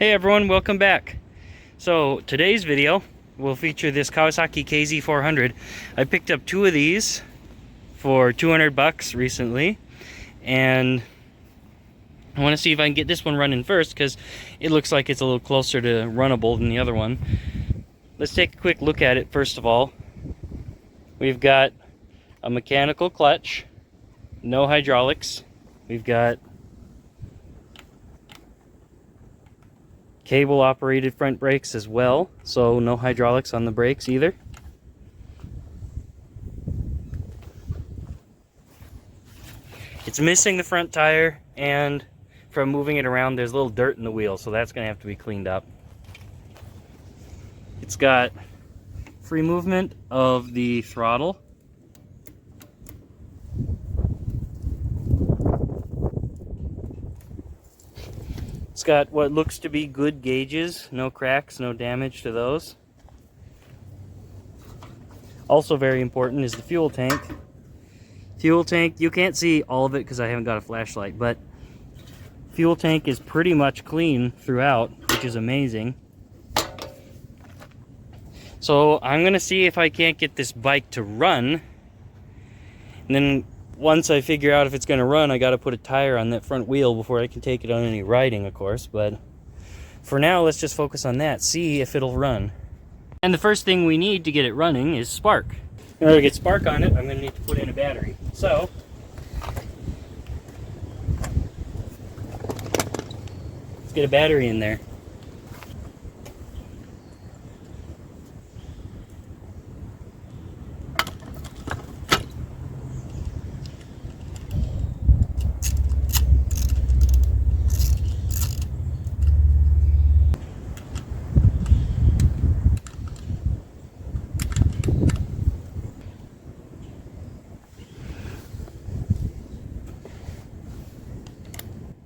Hey everyone, welcome back. So today's video will feature this Kawasaki KZ400. I picked up two of these for 200 bucks recently, and I want to see if I can get this one running first because it looks like it's a little closer to runnable than the other one. Let's take a quick look at it first of all. We've got a mechanical clutch, no hydraulics. We've got cable operated front brakes as well, so no hydraulics on the brakes either. It's missing the front tire, and from moving it around there's a little dirt in the wheel, so that's going to have to be cleaned up. It's got free movement of the throttle. It's got what looks to be good gauges, no cracks, no damage to those. Also very important is the fuel tank. Fuel tank, you can't see all of it because I haven't got a flashlight, but fuel tank is pretty much clean throughout, which is amazing. So I'm going to see if I can't get this bike to run, and then once I figure out if it's going to run, I got to put a tire on that front wheel before I can take it on any riding, of course. But for now, let's just focus on that, see if it'll run. And the first thing we need to get it running is spark. In order to get spark on it, I'm going to need to put in a battery. So let's get a battery in there.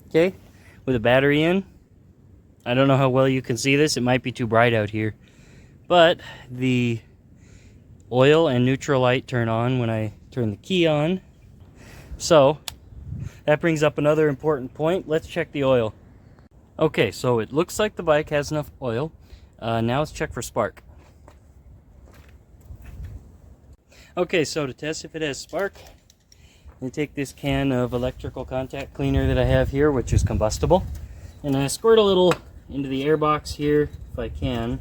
Okay, with a battery in, I don't know how well you can see this, it might be too bright out here, but the oil and neutral light turn on when I turn the key on. So that brings up another important point. Let's check the oil. Okay, so it looks like the bike has enough oil. Now let's check for spark. Okay, so to test if it has spark, I take this can of electrical contact cleaner that I have here, which is combustible, and I squirt a little into the air box here if I can.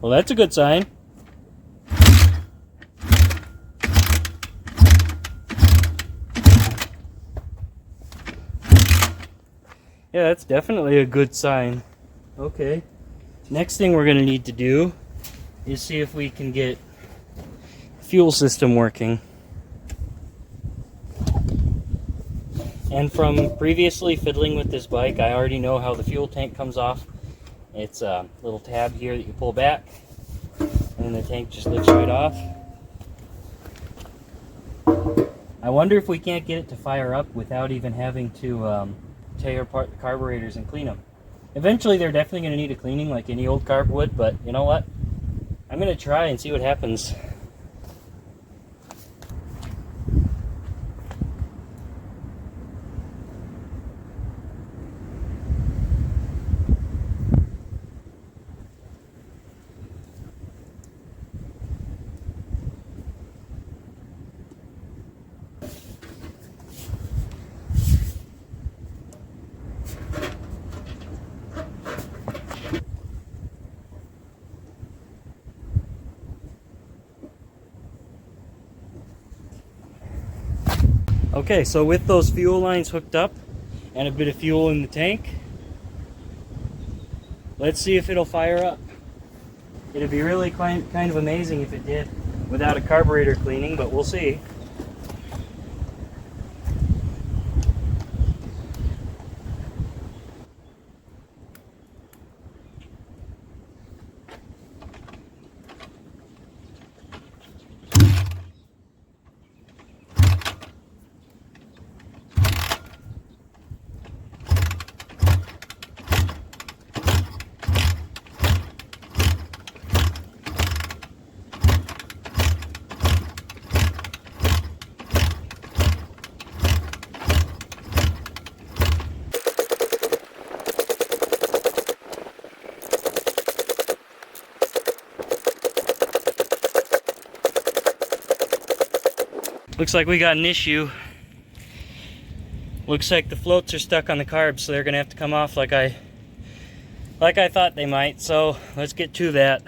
Well, that's a good sign. Yeah, that's definitely a good sign. Okay, next thing we're going to need to do is see if we can get the fuel system working. And from previously fiddling with this bike, I already know how the fuel tank comes off. It's a little tab here that you pull back, and the tank just lifts right off. I wonder if we can't get it to fire up without even having to tear apart the carburetors and clean them. Eventually they're definitely going to need a cleaning like any old carb would, but you know what? I'm going to try and see what happens. Okay, so with those fuel lines hooked up and a bit of fuel in the tank, let's see if it'll fire up. It'd be really kind of amazing if it did without a carburetor cleaning, but we'll see. Looks like we got an issue. Looks like the floats are stuck on the carbs, so they're gonna have to come off like I thought they might. So let's get to that.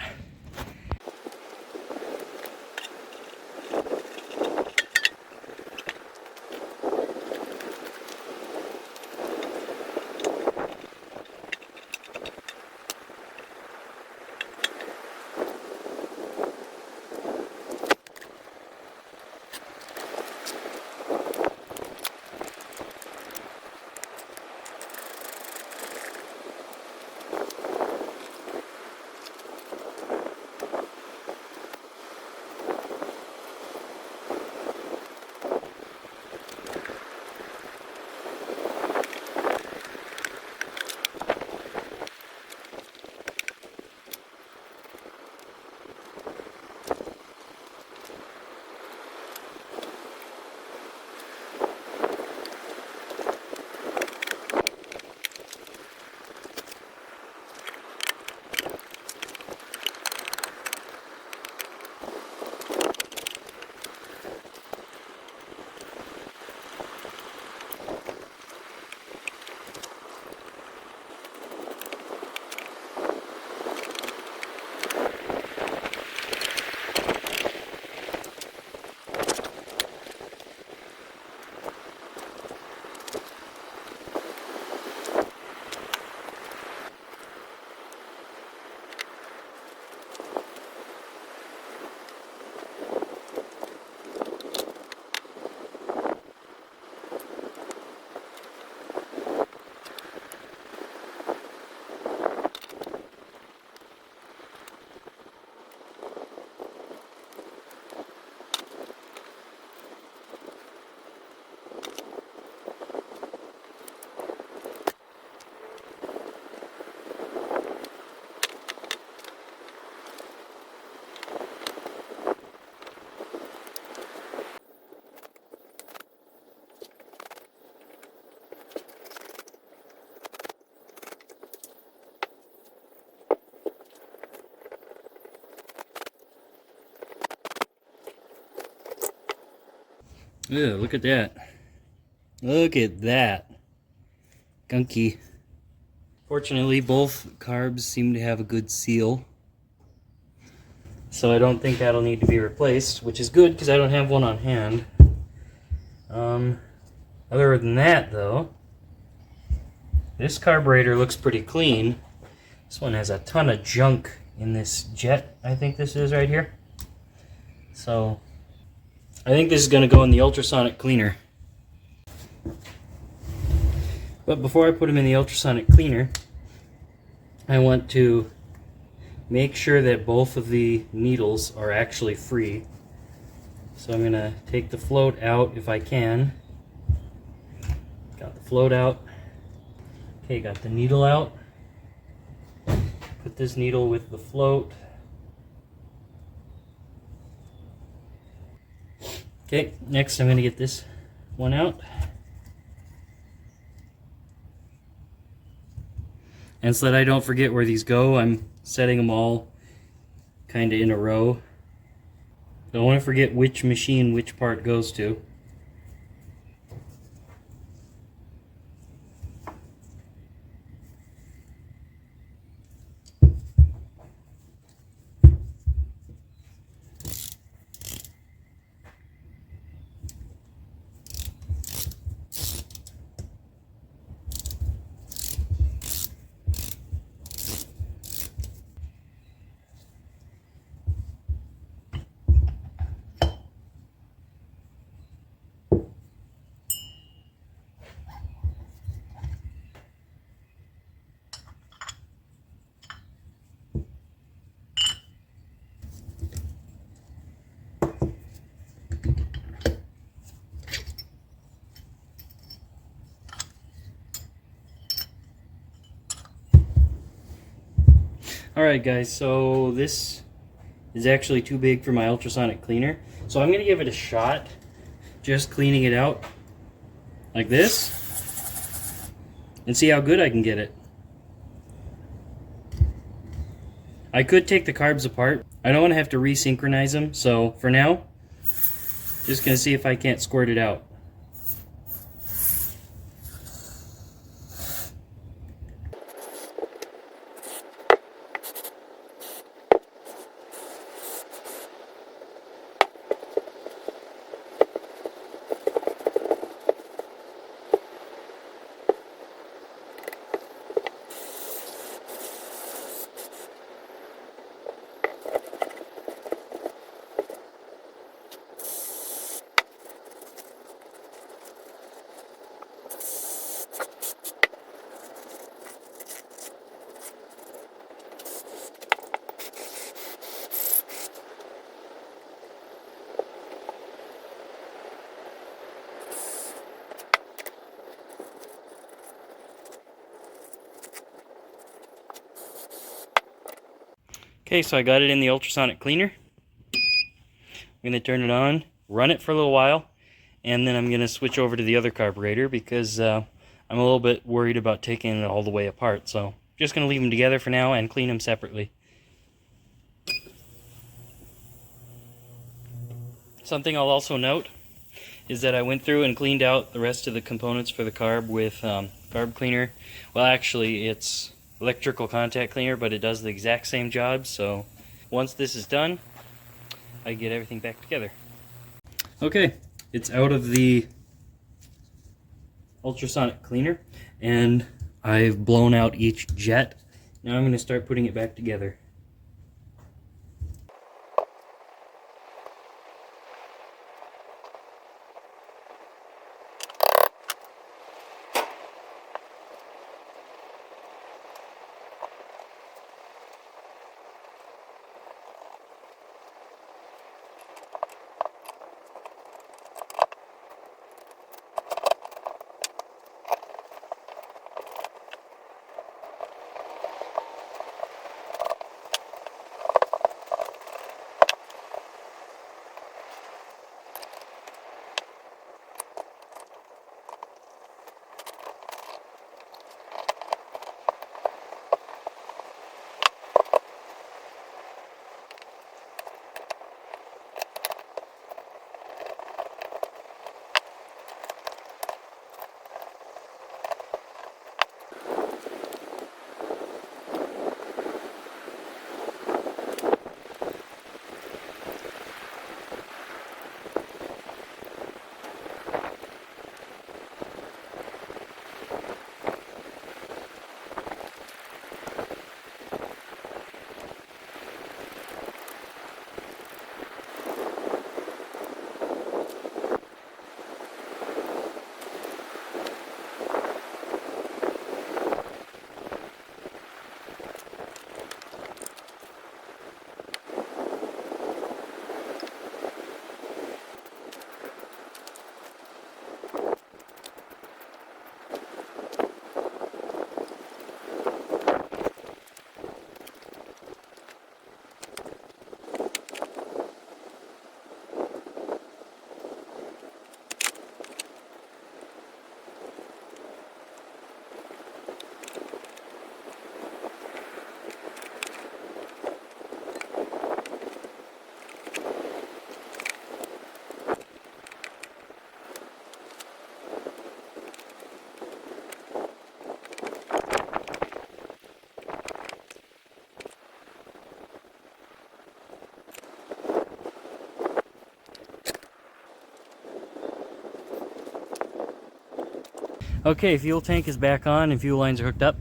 Ew, look at that. Look at that. Gunky. Fortunately, both carbs seem to have a good seal. So I don't think that'll need to be replaced, which is good because I don't have one on hand. Other than that, though, this carburetor looks pretty clean. This one has a ton of junk in this jet, I think this is right here. So I think this is going to go in the ultrasonic cleaner. But before I put them in the ultrasonic cleaner, I want to make sure that both of the needles are actually free. So I'm going to take the float out if I can. Got the float out. Okay, got the needle out. Put this needle with the float. Okay, next I'm going to get this one out. And so that I don't forget where these go, I'm setting them all kind of in a row. Don't want to forget which machine which part goes to. Alright guys, so this is actually too big for my ultrasonic cleaner. So I'm going to give it a shot, just cleaning it out like this, and see how good I can get it. I could take the carbs apart. I don't want to have to resynchronize them, so for now, Just gonna see if I can't squirt it out. Okay, so I got it in the ultrasonic cleaner. I'm going to turn it on, run it for a little while, and then I'm going to switch over to the other carburetor because I'm a little bit worried about taking it all the way apart. So just going to leave them together for now and clean them separately. Something I'll also note is that I went through and cleaned out the rest of the components for the carb with carb cleaner. Well, actually it's electrical contact cleaner, but it does the exact same job. So once this is done, I get everything back together. Okay, it's out of the ultrasonic cleaner and I've blown out each jet. Now I'm going to start putting it back together. Okay, fuel tank is back on and fuel lines are hooked up.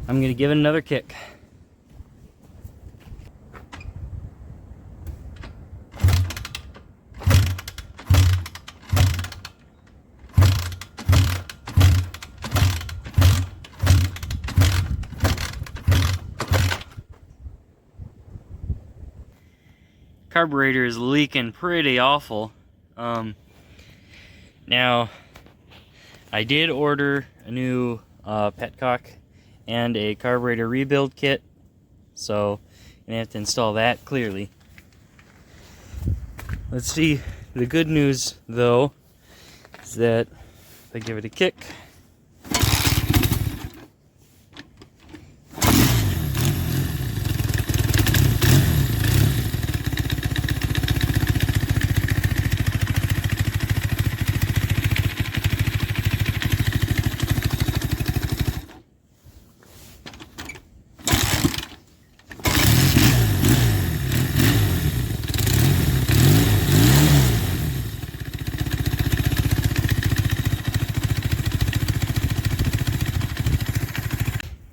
I'm going to give it another kick. Carburetor is leaking pretty awful. Now, I did order a new petcock and a carburetor rebuild kit, so I'm gonna have to install that clearly. Let's see. The good news, though, is that if I give it a kick,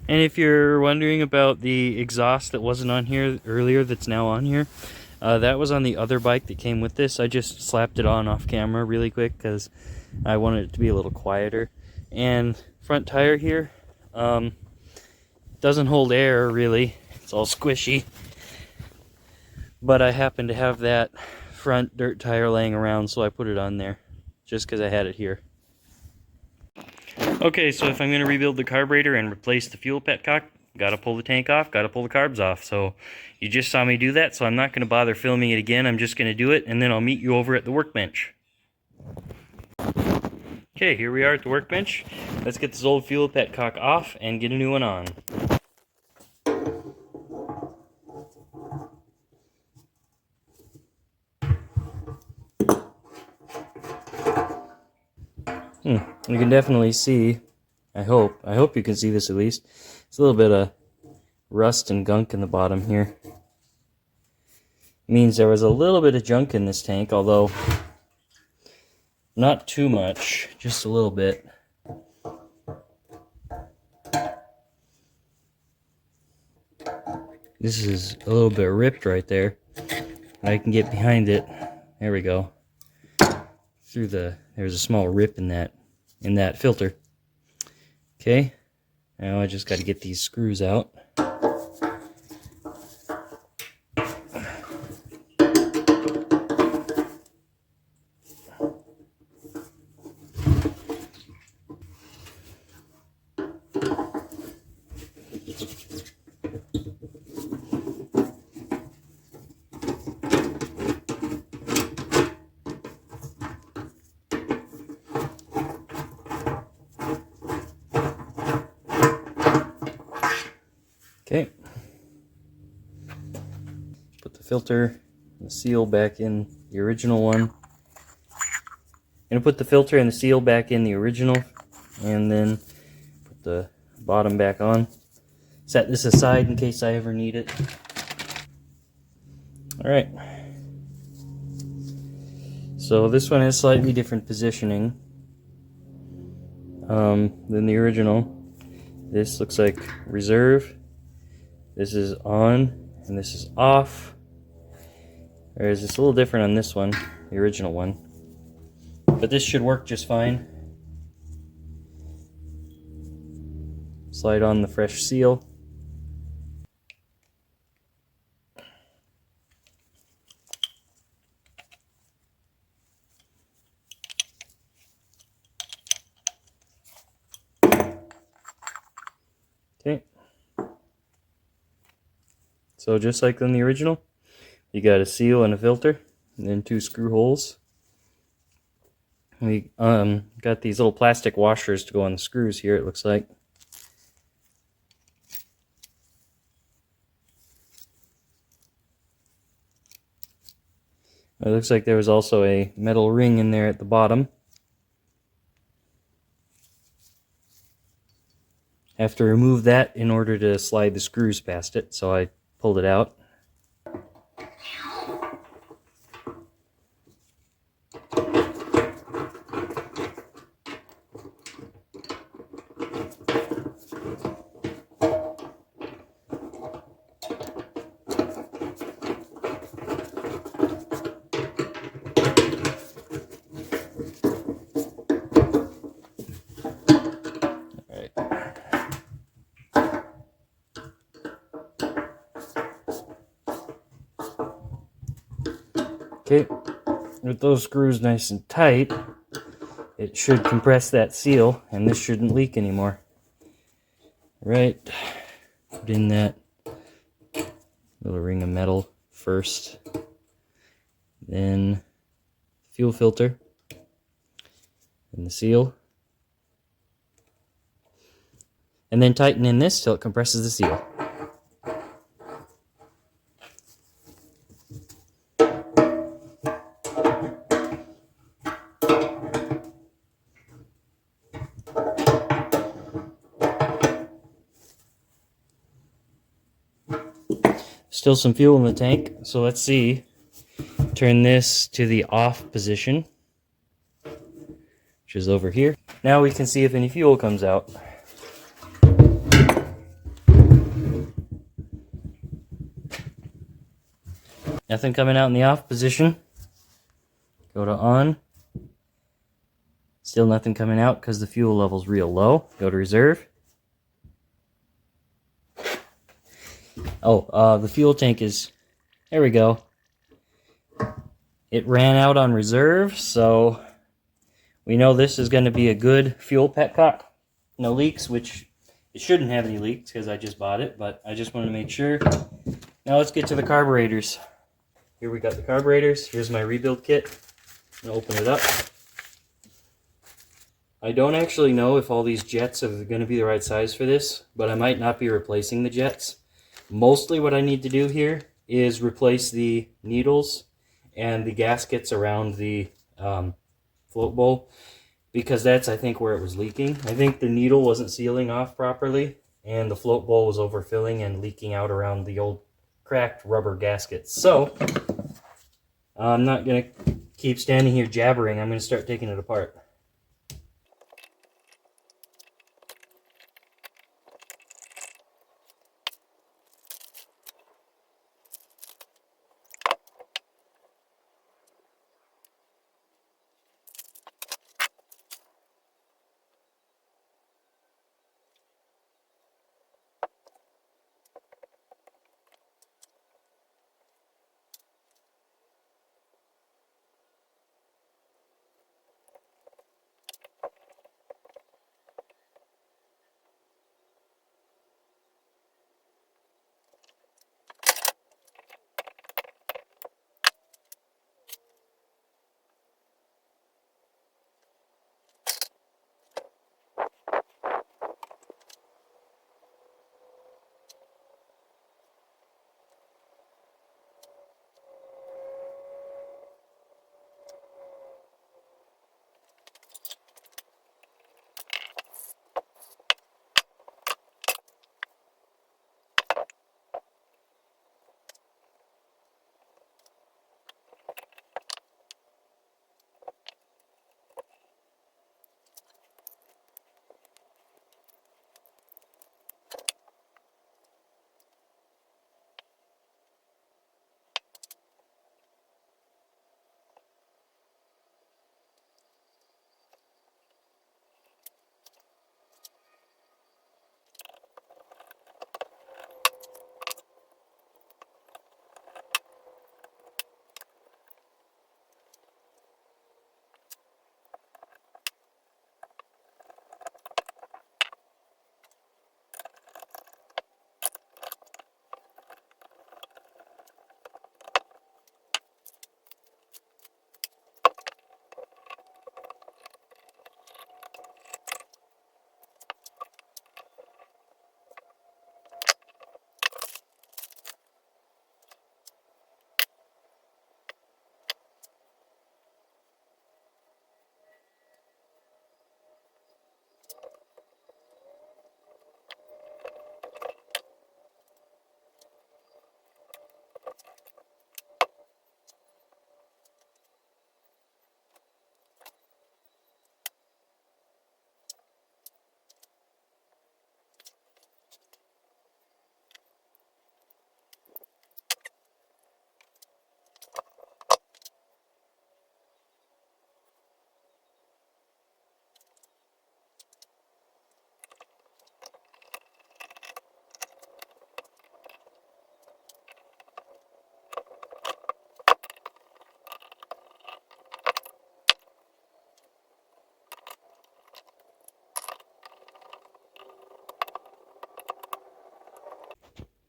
And if you're wondering about the exhaust that wasn't on here earlier that's now on here, that was on the other bike that came with this. I just slapped it on off camera really quick because I wanted it to be a little quieter. And front tire here doesn't hold air really. It's all squishy. But I happen to have that front dirt tire laying around, so I put it on there just because I had it here. Okay, so if I'm going to rebuild the carburetor and replace the fuel petcock, gotta pull the tank off, gotta pull the carbs off. So you just saw me do that, so I'm not going to bother filming it again. I'm just going to do it, and then I'll meet you over at the workbench. Okay, here we are at the workbench. Let's get this old fuel petcock off and get a new one on. You can definitely see, I hope you can see this at least. It's a little bit of rust and gunk in the bottom here. Means there was a little bit of junk in this tank, although not too much, just a little bit. This is a little bit ripped right there. I can get behind it. There we go. There's a small rip in that filter. Okay, now I just got to get these screws out. Okay, put the filter and the seal back in the original one. I'm going to put the filter and the seal back in the original, and then put the bottom back on. Set this aside in case I ever need it. Alright, so this one has slightly different positioning than the original. This looks like reserve. This is on, and this is off. Whereas it's a little different on this one, the original one. But this should work just fine. Slide on the fresh seal. Okay. So just like in the original, you got a seal and a filter, and then 2 screw holes. We got these little plastic washers to go on the screws here, it looks like. It looks like there was also a metal ring in there at the bottom. I have to remove that in order to slide the screws past it, so I pulled it out. Okay, with those screws nice and tight, it should compress that seal, and this shouldn't leak anymore. Right, put in that little ring of metal first, then fuel filter, and the seal, and then tighten in this till it compresses the seal. Still some fuel in the tank, so let's see. Turn this to the off position, which is over here. Now we can see if any fuel comes out. Nothing coming out in the off position. Go to on. Still nothing coming out because the fuel level's real low. Go to reserve. Oh, the fuel tank is... There we go. It ran out on reserve, so we know this is going to be a good fuel petcock. No leaks, which it shouldn't have any leaks because I just bought it, but I just wanted to make sure. Now let's get to the carburetors. Here we got the carburetors. Here's my rebuild kit. I'll open it up. I don't actually know if all these jets are going to be the right size for this, but I might not be replacing the jets. Mostly what I need to do here is replace the needles and the gaskets around the float bowl, because that's, I think, where it was leaking. I think the needle wasn't sealing off properly, and the float bowl was overfilling and leaking out around the old cracked rubber gaskets. So, I'm not going to keep standing here jabbering. I'm going to start taking it apart.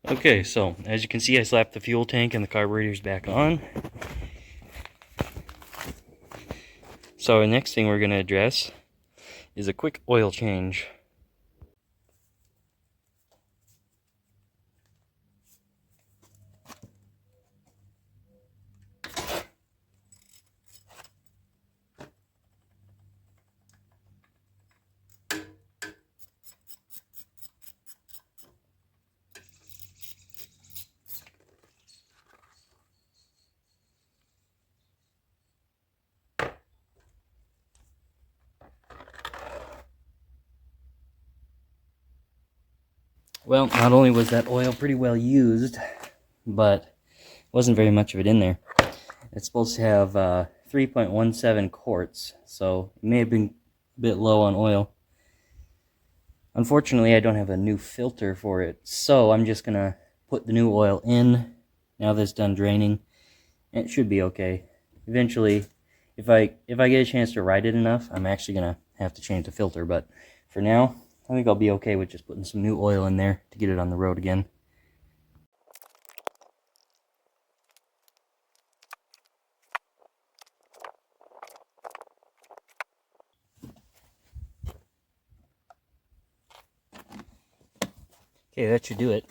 Okay, so as you can see, I slapped the fuel tank and the carburetors back on. So the next thing we're going to address is a quick oil change. Well, not only was that oil pretty well used, but Wasn't very much of it in there. It's supposed to have 3.17 quarts, so it may have been a bit low on oil. Unfortunately, I don't have a new filter for it, so I'm just gonna put the new oil in now that it's done draining. And it should be okay. Eventually, if I get a chance to ride it enough, I'm actually gonna have to change the filter, but for now, I think I'll be okay with just putting some new oil in there to get it on the road again. Okay, that should do it.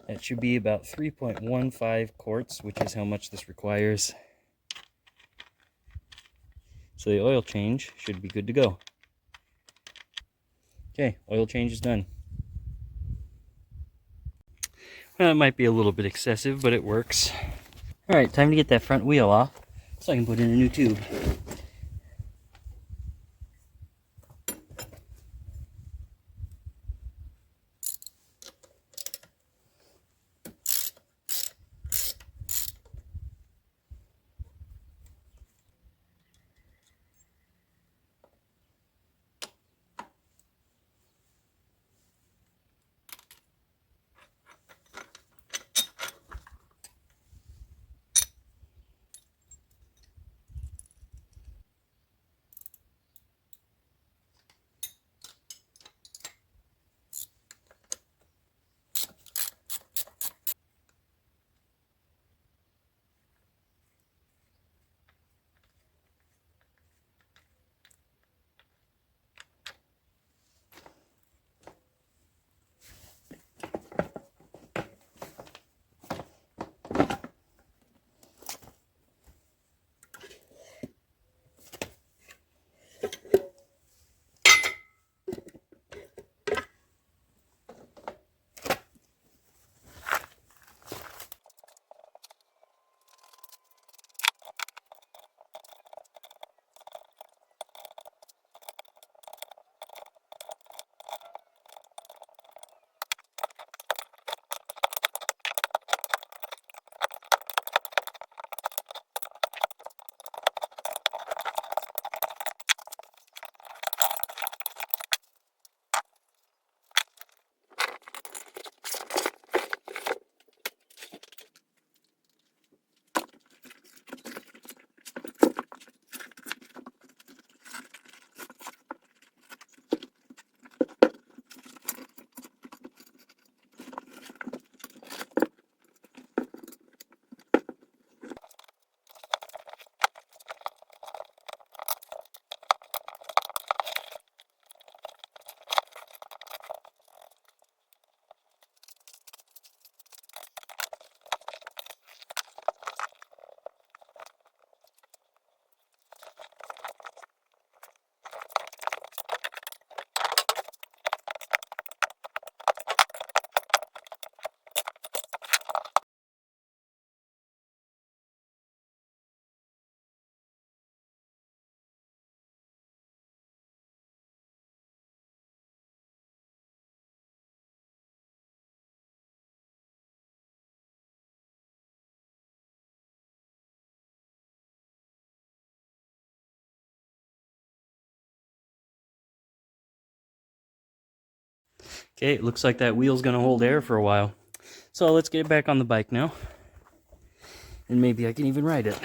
That should be about 3.15 quarts, which is how much this requires. So the oil change should be good to go. Okay, oil change is done. Well, it might be a little bit excessive, but it works. Alright, time to get that front wheel off so I can put in a new tube. Okay, it looks like that wheel's gonna hold air for a while. So let's get it back on the bike now. And maybe I can even ride it.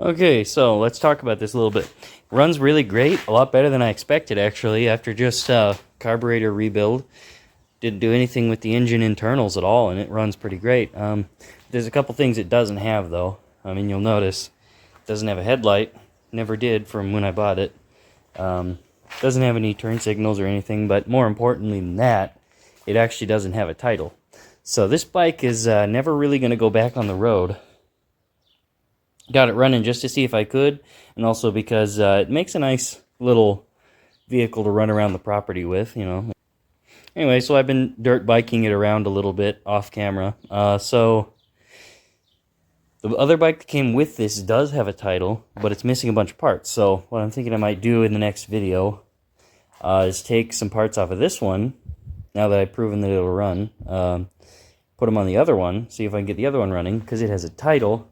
Okay, so let's talk about this a little bit. Runs really great, a lot better than I expected actually, after just carburetor rebuild. Didn't do anything with the engine internals at all, and it runs pretty great. There's a couple things it doesn't have though. I mean, you'll notice it doesn't have a headlight. Never did from when I bought it. Doesn't have any turn signals or anything, but more importantly than that, it actually doesn't have a title. So this bike is never really going to go back on the road. Got it running just to see if I could, and also because it makes a nice little vehicle to run around the property with, you know. Anyway, so I've been dirt biking it around a little bit off camera. So the other bike that came with this does have a title, but it's missing a bunch of parts. So what I'm thinking I might do in the next video is take some parts off of this one, now that I've proven that it'll run, put them on the other one, see if I can get the other one running, because it has a title.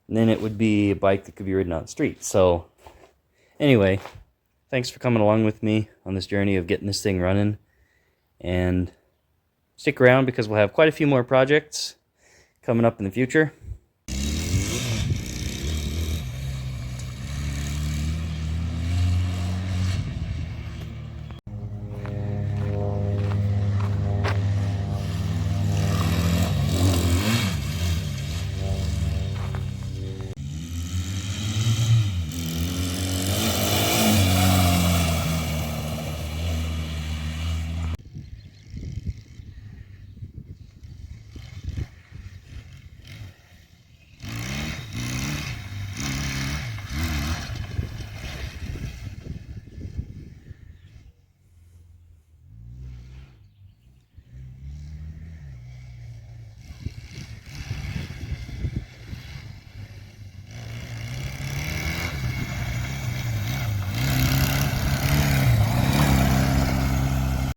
And then it would be a bike that could be ridden on the street. So, anyway, thanks for coming along with me on this journey of getting this thing running. And stick around because we'll have quite a few more projects coming up in the future.